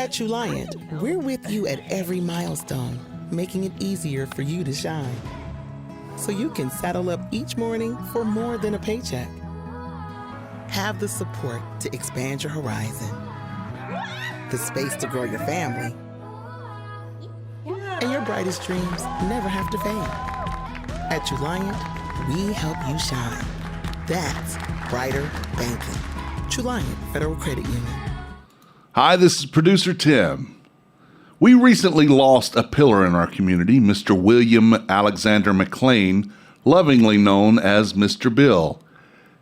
At Truliant, we're with you at every milestone, making it easier for you to shine. So you can saddle up each morning for more than a paycheck. Have the support to expand your horizon, the space to grow your family, and your brightest dreams never have to fade. At Truliant, we help you shine. That's brighter banking. Truliant Federal Credit Union. Hi, this is producer Tim. We recently lost a pillar in our community, Mr. William Alexander McLean, lovingly known as Mr. Bill.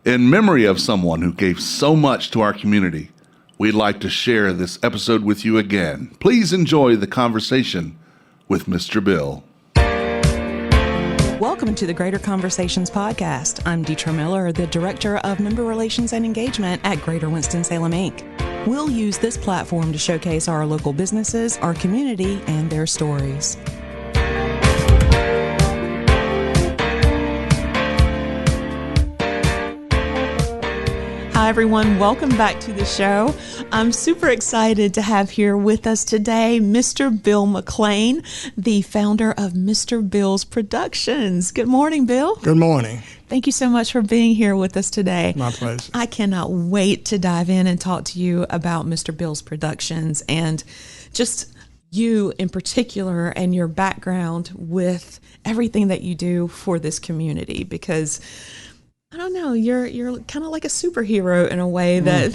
In memory of someone who gave so much to our community, we'd like to share this episode with you again. Please enjoy the conversation with Mr. Bill. Welcome to the Greater Conversations podcast. I'm Deetra Miller, the Director of Member Relations and Engagement at Greater Winston-Salem, Inc. We'll use this platform to showcase our local businesses, our community, and their stories. Hi, everyone. Welcome back to the show. I'm super excited to have here with us today Mr. Bill McLean, the founder of Mr. Bill's Productions. Good morning, Bill. Good morning. Thank you so much for being here with us today. My pleasure. I cannot wait to dive in and talk to you about Mr. Bill's Productions and just you in particular and your background with everything that you do for this community, because I don't know, you're kind of like a superhero in a way that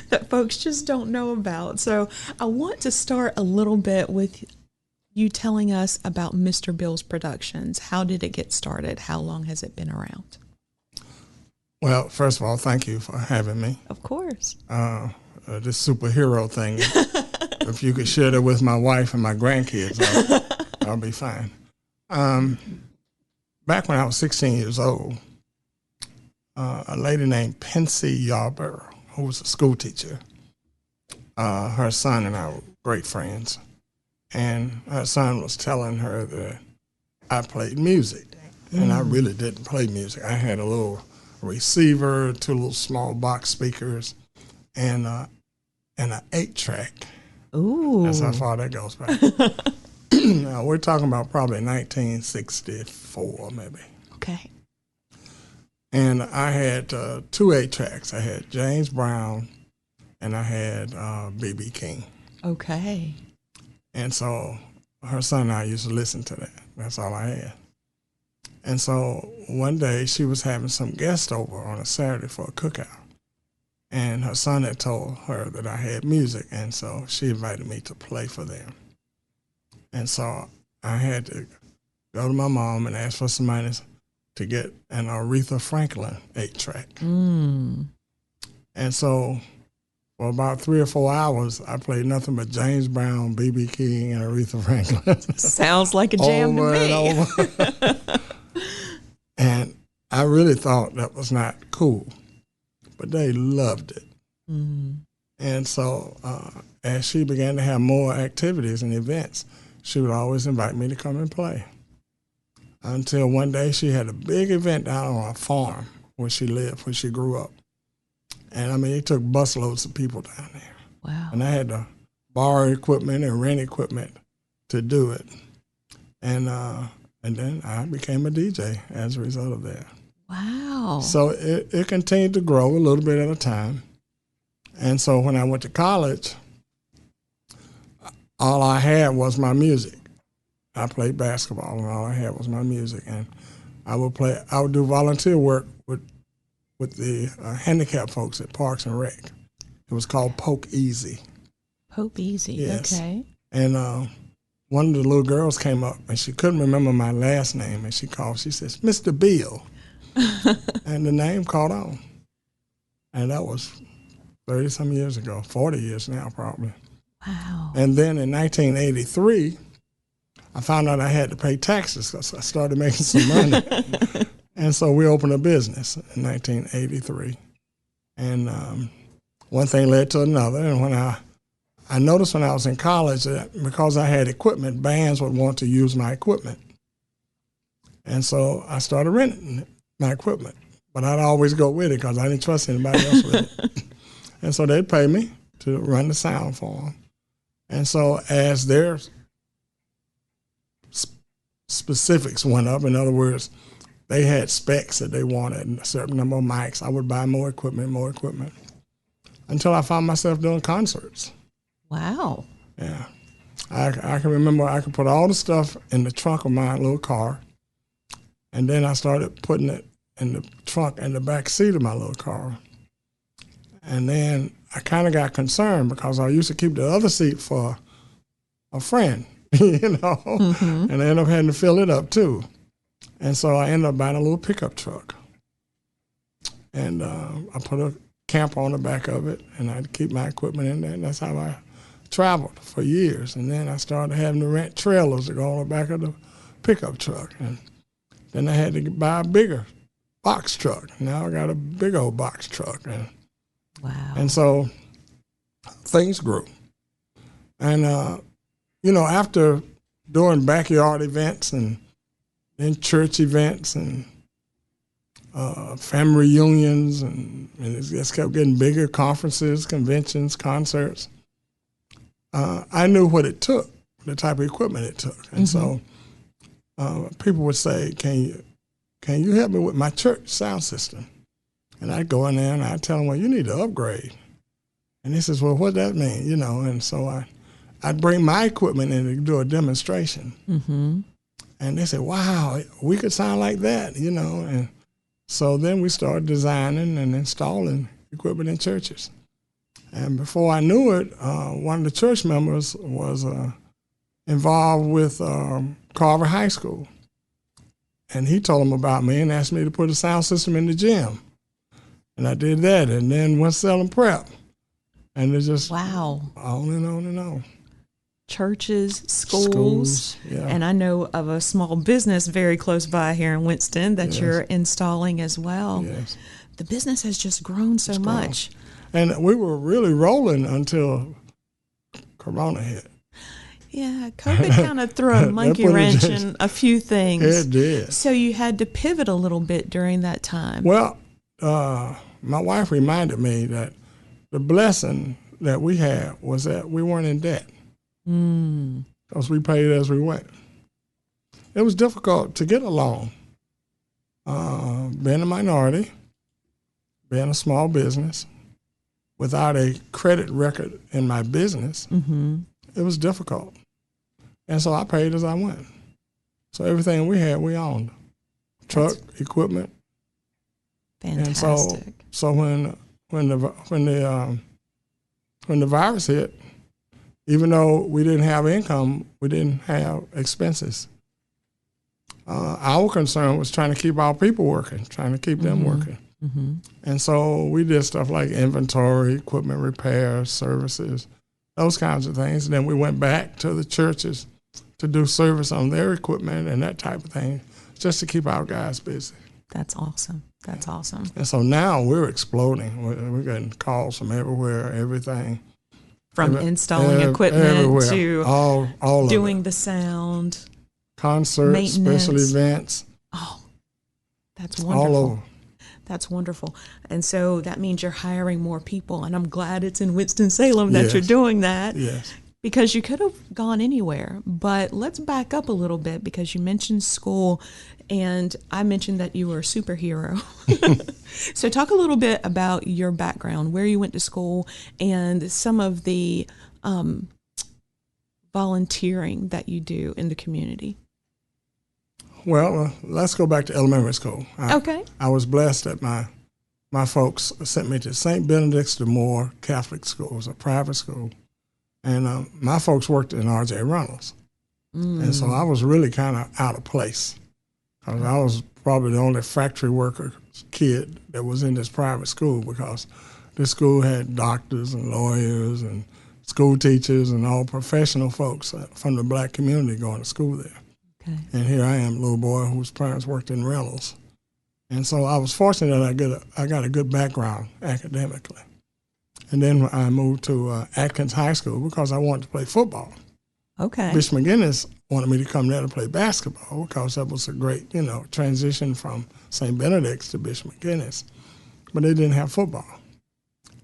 that folks just don't know about. So I want to start a little bit with you telling us about Mr. Bill's Productions. How did it get started? How long has it been around? Well, first of all, thank you for having me. Of course. This superhero thing, if you could share that with my wife and my grandkids, I'll be fine. Back when I was 16 years old, a lady named Pensy Yarborough, who was a school teacher, her son and I were great friends. And her son was telling her that I played music, and I really didn't play music. I had a little receiver, two little small box speakers, and an 8-track. Ooh. That's how far that goes back. Now, we're talking about probably 1964, maybe. Okay. And I had 2 8-tracks. I had James Brown, and I had B.B. King. Okay. And so her son and I used to listen to that. That's all I had. And so one day she was having some guests over on a Saturday for a cookout. And her son had told her that I had music, and so she invited me to play for them. And so I had to go to my mom and ask for some money to get an Aretha Franklin 8-track. And so for about 3 or 4 hours, I played nothing but James Brown, B.B. King, and Aretha Franklin. Sounds like a jam to me. Over. And I really thought that was not cool, but they loved it. And so as she began to have more activities and events, she would always invite me to come and play. Until one day she had a big event down on a farm where she lived, where she grew up. And I mean, it took busloads of people down there. Wow. And I had to borrow equipment and rent equipment to do it. And then I became a DJ as a result of that. Wow. So it continued to grow a little bit at a time. And so when I went to college, all I had was my music. I played basketball, and all I had was my music. And I would do volunteer work with the handicapped folks at Parks and Rec. It was called Poke Easy. Poke Easy, yes. Okay. And one of the little girls came up, and she couldn't remember my last name, and she says, Mr. Bill. And the name caught on. And that was 30-some years ago, 40 years now probably. Wow. And then in 1983, I found out I had to pay taxes because I started making some money. And so we opened a business in 1983. And one thing led to another. And when I noticed when I was in college that because I had equipment, bands would want to use my equipment. And so I started renting my equipment. But I'd always go with it because I didn't trust anybody else with it. And so they'd pay me to run the sound for them. And so as their specifics went up, in other words, they had specs that they wanted, a certain number of mics, I would buy more equipment, until I found myself doing concerts. Wow. Yeah. I can remember I could put all the stuff in the trunk of my little car, and then I started putting it in the trunk and the back seat of my little car. And then I kind of got concerned because I used to keep the other seat for a friend, and I ended up having to fill it up too. And so I ended up buying a little pickup truck. And I put a camper on the back of it, and I'd keep my equipment in there, and that's how I traveled for years. And then I started having to rent trailers to go on the back of the pickup truck. And then I had to buy a bigger box truck. Now I got a big old box truck. Wow. And so things grew. And, after doing backyard events and then church events and family reunions, and it just kept getting bigger, conferences, conventions, concerts, I knew what it took, the type of equipment it took. And so people would say, can you help me with my church sound system? And I'd go in there and I'd tell them, well, you need to upgrade. And he says, well, what does that mean? And so I'd bring my equipment in to do a demonstration. And they said, wow, we could sound like that, And so then we started designing and installing equipment in churches. And before I knew it, one of the church members was involved with Carver High School. And he told them about me and asked me to put a sound system in the gym. And I did that, and then went selling prep. And it just wow, on and on and on. Churches, schools, yeah. And I know of a small business very close by here in Winston that you're installing as well. Yes. The business has just grown so much. And we were really rolling until Corona hit. Yeah, COVID kind of threw a monkey wrench in a few things. It did. So you had to pivot a little bit during that time. Well, my wife reminded me that the blessing that we had was that we weren't in debt. Because we paid as we went. It was difficult to get a loan. Being a minority, being a small business, without a credit record in my business, it was difficult. And so I paid as I went. So everything we had, we owned. Truck, equipment. Fantastic. And so when the virus hit, even though we didn't have income, we didn't have expenses. Our concern was trying to keep our people working, trying to keep them working. And so we did stuff like inventory, equipment repairs, services, those kinds of things. And then we went back to the churches to do service on their equipment and that type of thing, just to keep our guys busy. That's awesome. That's awesome. And so now we're exploding. We're getting calls from everywhere, everything. From installing equipment everywhere. to all doing the sound. Concerts, special events. Oh, that's wonderful. All over. That's wonderful. And so that means you're hiring more people. And I'm glad it's in Winston-Salem that you're doing that. Yes. Because you could have gone anywhere. But let's back up a little bit, because you mentioned school, and I mentioned that you were a superhero. So talk a little bit about your background, where you went to school, and some of the volunteering that you do in the community. Well, let's go back to elementary school. Okay. I was blessed that my folks sent me to St. Benedict's de Moore Catholic School. It was a private school. And my folks worked in R.J. Reynolds. And so I was really kind of out of place. I was probably the only factory worker kid that was in this private school, because this school had doctors and lawyers and school teachers and all professional folks from the black community going to school there. Okay. And here I am, little boy whose parents worked in Reynolds. And so I was fortunate that I got a good background academically. And then I moved to Atkins High School because I wanted to play football. Okay. Bishop McGinnis wanted me to come there to play basketball because that was a great, transition from St. Benedict's to Bishop McGinnis. But they didn't have football.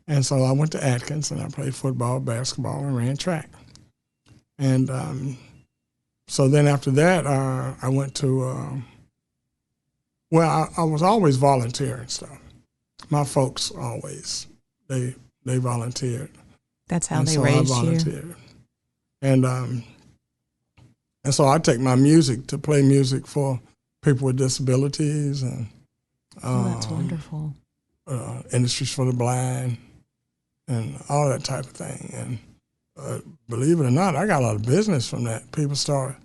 And so I went to Atkins and I played football, basketball, and ran track. And so then after that, I went to, I was always volunteering stuff. My folks always, they volunteered. That's how And they so raised I you. volunteered. And so I take my music to play music for people with disabilities and Oh, that's wonderful. Industries for the Blind and all that type of thing. And believe it or not, I got a lot of business from that. People started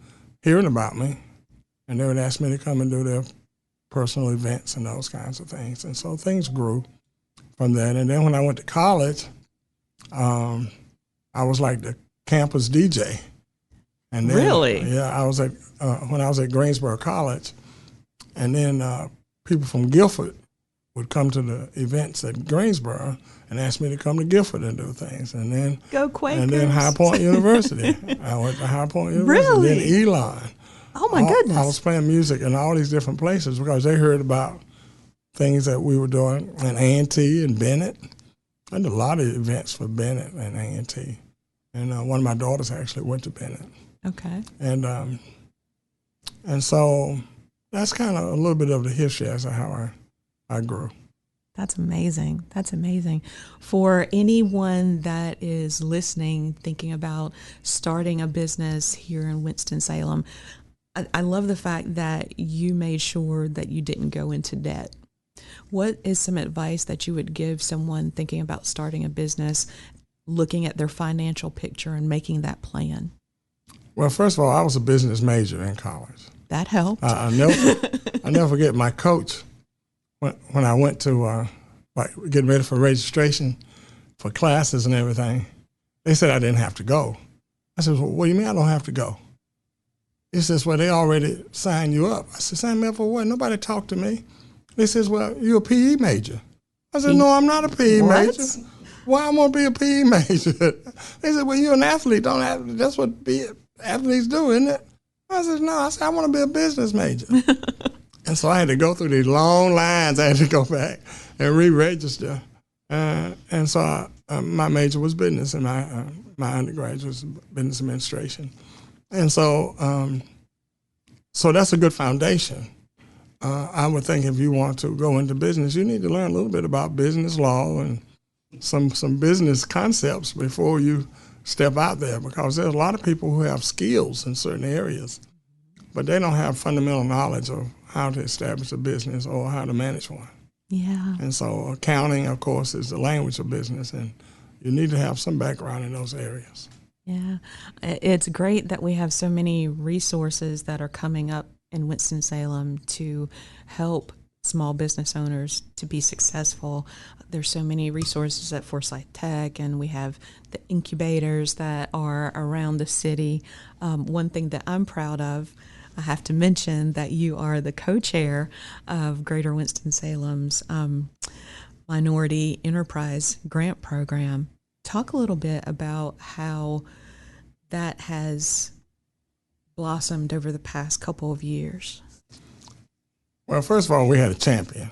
hearing about me, and they would ask me to come and do their personal events and those kinds of things. And so things grew from that. And then when I went to college, I was like the campus DJ. And then, Really? Yeah, I was when I was at Greensboro College, and then people from Guilford would come to the events at Greensboro and ask me to come to Guilford and do things. And then Go Quakers. And then High Point University. I went to High Point University. Really? Then Elon. Oh my goodness. I was playing music in all these different places because they heard about things that we were doing in A&T and Bennett. I did a lot of events for Bennett and A&T. And one of my daughters actually went to Bennett. Okay. And so that's kind of a little bit of the history as to how I grew. That's amazing. That's amazing. For anyone that is listening, thinking about starting a business here in Winston-Salem, I love the fact that you made sure that you didn't go into debt. What is some advice that you would give someone thinking about starting a business, looking at their financial picture and making that plan? Well, first of all, I was a business major in college. That helped. I never forget my coach when I went to getting ready for registration for classes and everything. They said I didn't have to go. I said, well, what do you mean I don't have to go? He says, well, they already signed you up. I said, sign me up for what? Nobody talked to me. They says, well, you're a PE major. I said, no, I'm not a PE major. Why I'm going to be a PE major? They said, well, you're an athlete. That's what athletes do, isn't it? I said, no. I said, I want to be a business major. And so I had to go through these long lines. I had to go back and re-register. And so my major was business, and my undergraduate was business administration. And so that's a good foundation. I would think if you want to go into business, you need to learn a little bit about business law and some business concepts before you step out there, because there's a lot of people who have skills in certain areas, but they don't have fundamental knowledge of how to establish a business or how to manage one. Yeah. And so accounting, of course, is the language of business, and you need to have some background in those areas. Yeah. It's great that we have so many resources that are coming up in Winston-Salem to help small business owners to be successful. There's so many resources at Forsyth Tech, and we have the incubators that are around the city. One thing that I'm proud of, I have to mention that you are the co-chair of Greater Winston-Salem's Minority Enterprise Grant Program. Talk a little bit about how that has blossomed over the past couple of years. Well, first of all, we had a champion,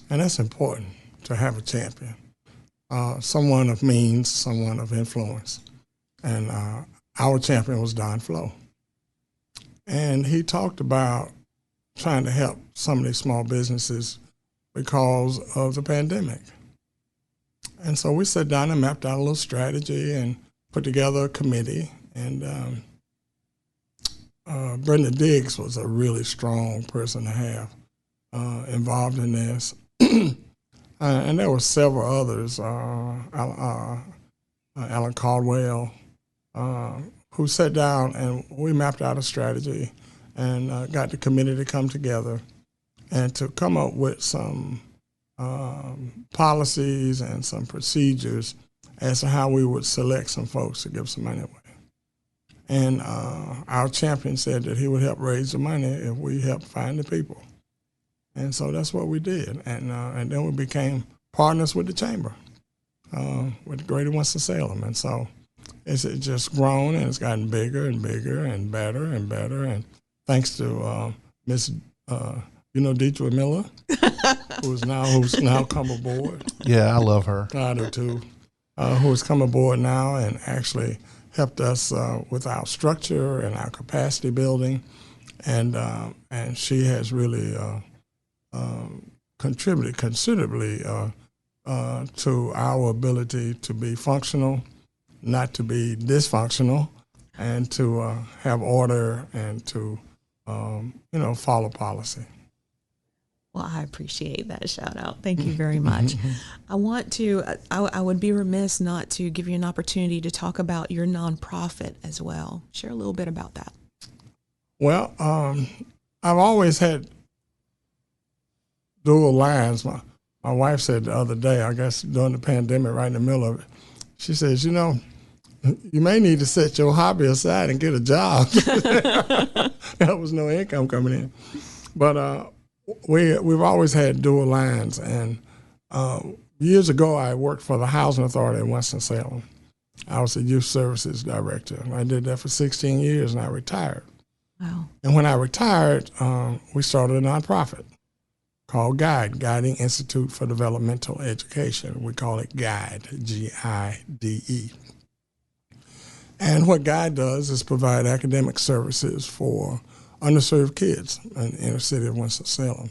and that's important to have a champion, someone of means, someone of influence. And our champion was Don Flo. And he talked about trying to help some of these small businesses because of the pandemic. And so we sat down and mapped out a little strategy and put together a committee. And Brenda Diggs was a really strong person to have involved in this. And there were several others, Alan Caldwell, who sat down and we mapped out a strategy and got the committee to come together and to come up with some policies and some procedures as to how we would select some folks to give some money away. And our champion said that he would help raise the money if we helped find the people. And so that's what we did. And then we became partners with the chamber, with Greater Winston-Salem. And so it's just grown, and it's gotten bigger and bigger and better and better. And thanks to Miss Deidre Miller, who's now come aboard. Yeah, I love her. I do too. Who has come aboard now and actually helped us with our structure and our capacity building, and she has really contributed considerably to our ability to be functional, not to be dysfunctional, and to have order and to follow policy. Well, I appreciate that shout out. Thank you very much. I would be remiss not to give you an opportunity to talk about your nonprofit as well. Share a little bit about that. Well, I've always had dual lines. My wife said the other day, I guess during the pandemic, right in the middle of it, she says, you may need to set your hobby aside and get a job. There was no income coming in. But we've always had dual lines. And years ago, I worked for the Housing Authority in Winston-Salem. I was the Youth Services Director. I did that for 16 years, and I retired. Wow. And when I retired, we started a nonprofit called GUIDE, Guiding Institute for Developmental Education. We call it GUIDE, G-I-D-E. And what GUIDE does is provide academic services for underserved kids in the inner city of Winston-Salem.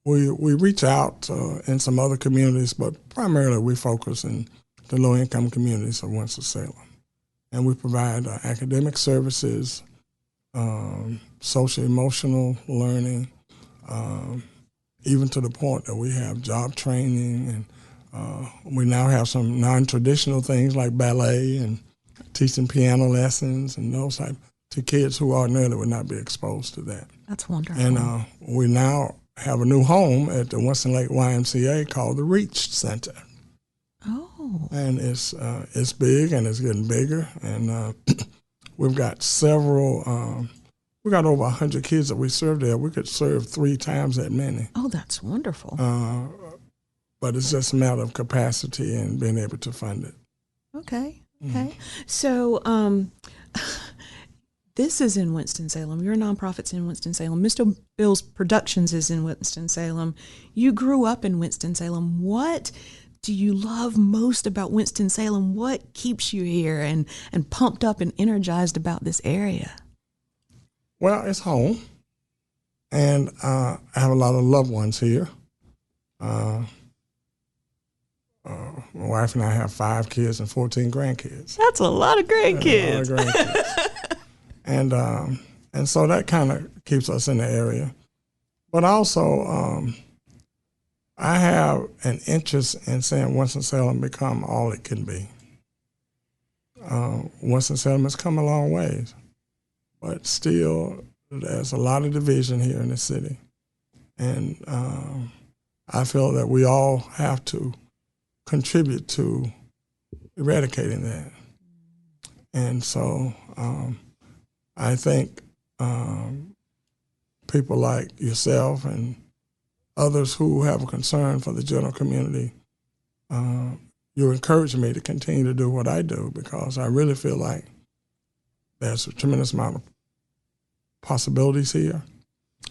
We reach out in some other communities, but primarily we focus in the low-income communities of Winston-Salem. And we provide academic services, social-emotional learning, even to the point that we have job training, and we now have some non-traditional things like ballet and teaching piano lessons and those type to kids who ordinarily would not be exposed to that. That's wonderful. And we now have a new home at the Winston Lake YMCA called the Reach Center. Oh. And it's big and it's getting bigger. And we've got several, we got over 100 kids that we serve there. We could serve 3 times that many. Oh, that's wonderful. But it's just a matter of capacity and being able to fund it. Okay. So this is in Winston-Salem. Your nonprofit's in Winston-Salem. Mr. Bill's Productions is in Winston-Salem. You grew up in Winston-Salem. What do you love most about Winston-Salem? What keeps you here and pumped up and energized about this area? Well, it's home. And I have a lot of loved ones here. My wife and I have 5 kids and 14 grandkids. That's a lot of grandkids. And so that kind of keeps us in the area. But also, I have an interest in seeing Winston-Salem become all it can be. Winston-Salem has come a long ways, but still there's a lot of division here in the city. And I feel that we all have to contribute to eradicating that. And so I think people like yourself and others who have a concern for the general community, you encourage me to continue to do what I do, because I really feel like there's a tremendous amount of possibilities here.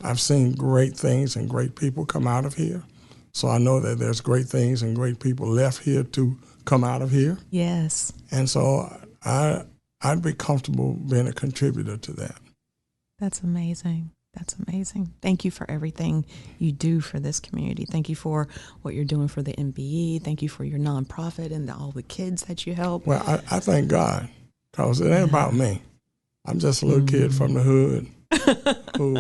I've seen great things and great people come out of here. So I know that there's great things and great people left here to come out of here. Yes. And so I'd be comfortable being a contributor to that. That's amazing. That's amazing. Thank you for everything you do for this community. Thank you for what you're doing for the MBE. Thank you for your nonprofit and all the kids that you help. Well, I thank God, because it ain't about me. I'm just a little kid from the hood who,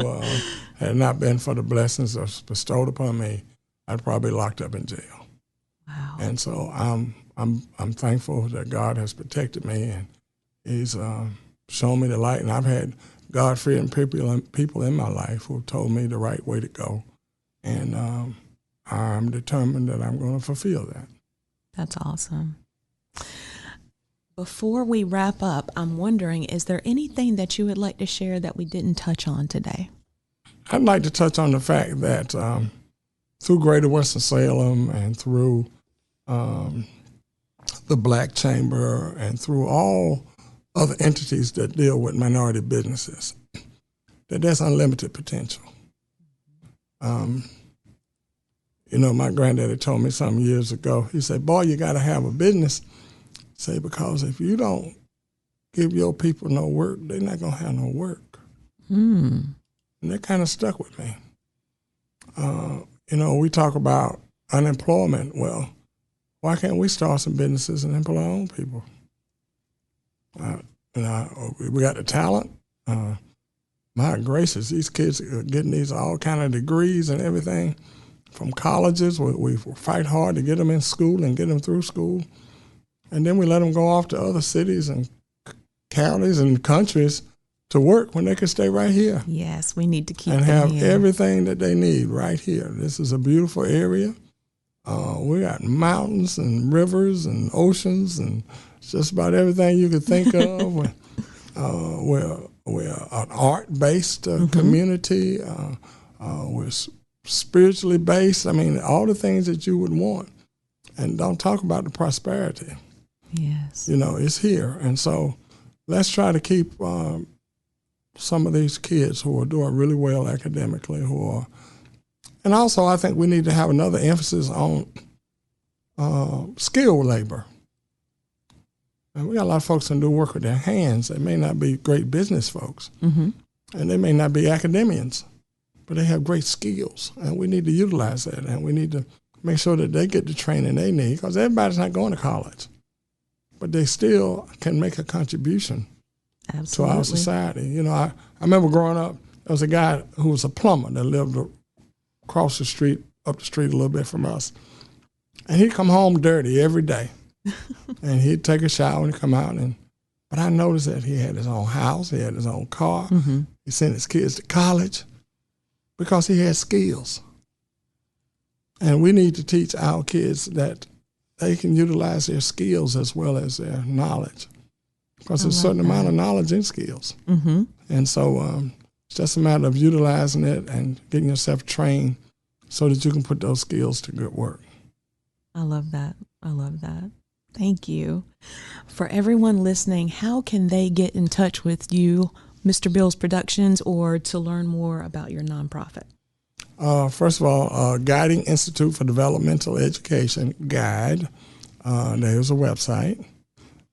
had it not been for the blessings that's bestowed upon me, I'd probably be locked up in jail. Wow. And so I'm thankful that God has protected me, and He's shown me the light. And I've had God-fearing people in my life who told me the right way to go. And I'm determined that I'm going to fulfill that. That's awesome. Before we wrap up, I'm wondering, is there anything that you would like to share that we didn't touch on today? I'd like to touch on the fact that through Greater Winston-Salem and through the Black Chamber and through all other entities that deal with minority businesses, that there's unlimited potential. My granddaddy told me some years ago, he said, boy, you got to have a business Say, because if you don't give your people no work, they're not going to have no work. And that kind of stuck with me. We talk about unemployment. Well, why can't we start some businesses and employ our own people? We got the talent. My gracious, these kids are getting these all kind of degrees and everything from colleges. We fight hard to get them in school and get them through school. And then we let them go off to other cities and counties and countries to work when they could stay right here. Yes, we need to keep and them have here. everything that they need right here. This is a beautiful area. We got mountains and rivers and oceans and just about everything you could think of. We're an art-based community. We're spiritually based. I mean, all the things that you would want. And don't talk about the prosperity. Yes. It's here. And so let's try to keep some of these kids who are doing really well academically, and also I think we need to have another emphasis on skilled labor. And we got a lot of folks that do work with their hands. They may not be great business folks, and they may not be academians, but they have great skills, and we need to utilize that, and we need to make sure that they get the training they need, because everybody's not going to college, but they still can make a contribution Absolutely. to our society. I remember growing up, there was a guy who was a plumber that lived across the street, up the street a little bit from us, and he'd come home dirty every day. And he'd take a shower and come out. But I noticed that he had his own house, he had his own car, he sent his kids to college because he had skills. And we need to teach our kids that they can utilize their skills as well as their knowledge, because there's a certain amount of knowledge and skills. And so it's just a matter of utilizing it and getting yourself trained so that you can put those skills to good work. I love that. I love that. Thank you. For everyone listening, how can they get in touch with you, Mr. Bill's Productions, or to learn more about your nonprofit? First of all, Guiding Institute for Developmental Education, GUIDE. There's a website.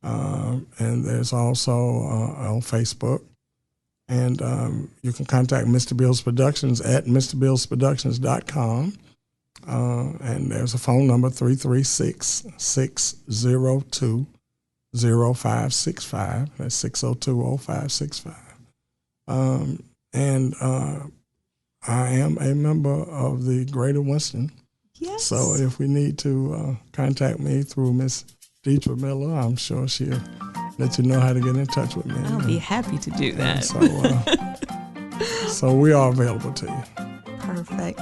And there's also on Facebook. And you can contact Mr. Bill's Productions at MrBillsProductions.com. And there's a phone number, 336-602-0565. That's 602-0565. And I am a member of the Greater Winston. Yes. So if we need to contact me through Miss Deidre Miller, I'm sure she'll let you know how to get in touch with me. I'll be happy to do that. So we are available to you. Perfect.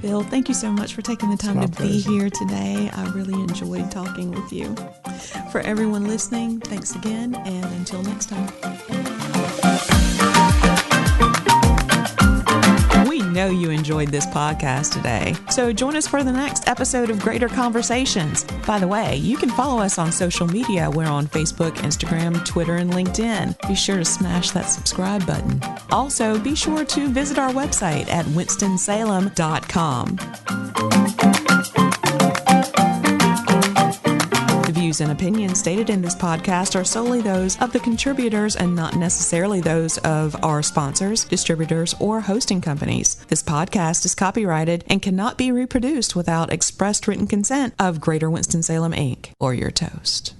Bill, thank you so much for taking the time to be here today. I really enjoyed talking with you. For everyone listening, thanks again, and until next time. We know you enjoyed this podcast today, so join us for the next episode of Greater Conversations. By the way, you can follow us on social media. We're on Facebook, Instagram, Twitter, and LinkedIn. Be sure to smash that subscribe button. Also, be sure to visit our website at winstonsalem.com. The views and opinions stated in this podcast are solely those of the contributors and not necessarily those of our sponsors, distributors, or hosting companies. This podcast is copyrighted and cannot be reproduced without expressed written consent of Greater Winston-Salem, Inc. or your toast.